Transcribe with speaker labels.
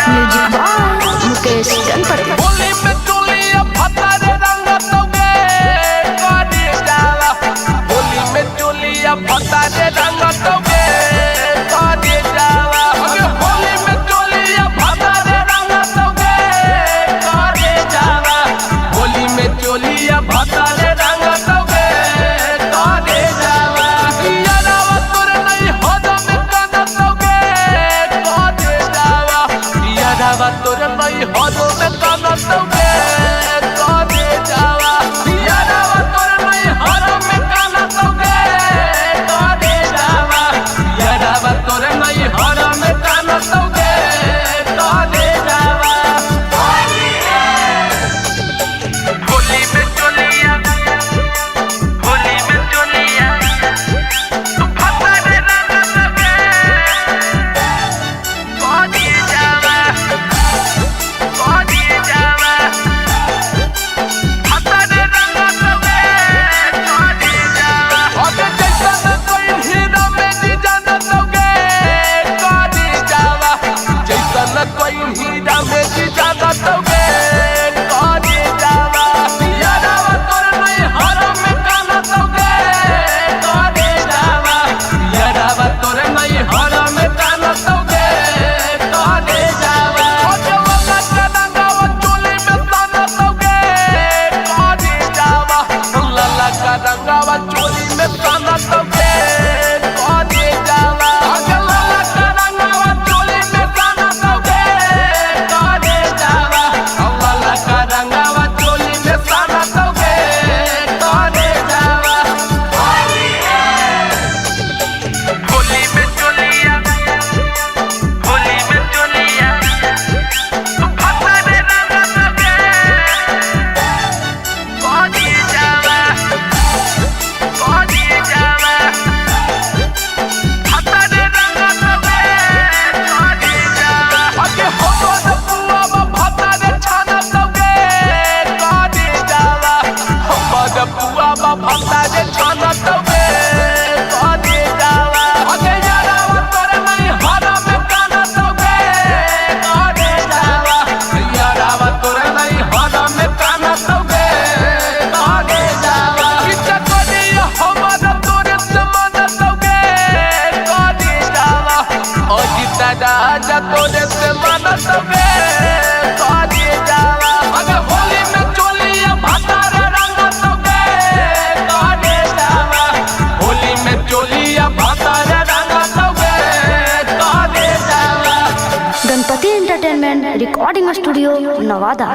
Speaker 1: Music by Mukesh Ganpati.
Speaker 2: Holi में चोलिया फतारे रंग तोगे काटी जाला। होली में चोलिया फतारे रंग तोगे काटी जाला। होली में चोलिया फतारे रंग तोगे काटी जाला। होली में चोलिया फतारे रंग तोगे काटी जाला। यारावा तोर नहीं होदा में काना तोगे काटी जाला। यारावा तोर नहीं होदा में काना तोगे काटी जाला। यारावा तोर नहीं होदा में काना तोगे काटी जाला। यारावा तोर नहीं होदा में काना तोगे काटी जाला। होली में चोलिया फतारे रंग तोगे काटी जाला। काटी जाला। फतारे रंग तोगे काटी जाला। अबे जैसन कोई हीरा में जी जाना तोगे काटी जाला। जैसन कोई हीरा में जी जाना तोगे काटी जाला। यारावा तोर नहीं हरा में काना तोगे काटी जाला। यारावा तोर नहीं हरा में काना तोगे काटी जाला। ओजवाला का रंगावा चोली में ताना तोगे काटी जाला। लाला का रंगावा चोली में ताना तोगे काटी जाला। लाला का रंगावा चोली में ताना तोगे काटी जाला। लाला का रंगावा चोली में ताना तोगे काटी जाला। होली में चोलिया फतारे रंग तोगे काटी जाला। काटी जाला। फतारे रंग तोगे काटी जाला। अगे होतो न पुआवा फतारे छाना तोगे काटी जाला। हमर पुआवा फतारे छाना तोगे काटी जाला। अगे यारावा तोर नहीं हरा में काना तोगे काटी जाला। यारावा तोर नहीं हरा में काना तोगे काटी जाला। किछा कोनिया हमर तोरे से मन तोगे काटी जाला। अजिता राजा तोरे से मन तोगे काटी जाला। अगे होली में चोलिया फतारे रंग तोगे काटी जाला। होली में चोलिया फतारे रंग तोगे काटी जाला।
Speaker 1: Ganpati entertainment recording studio Nawada.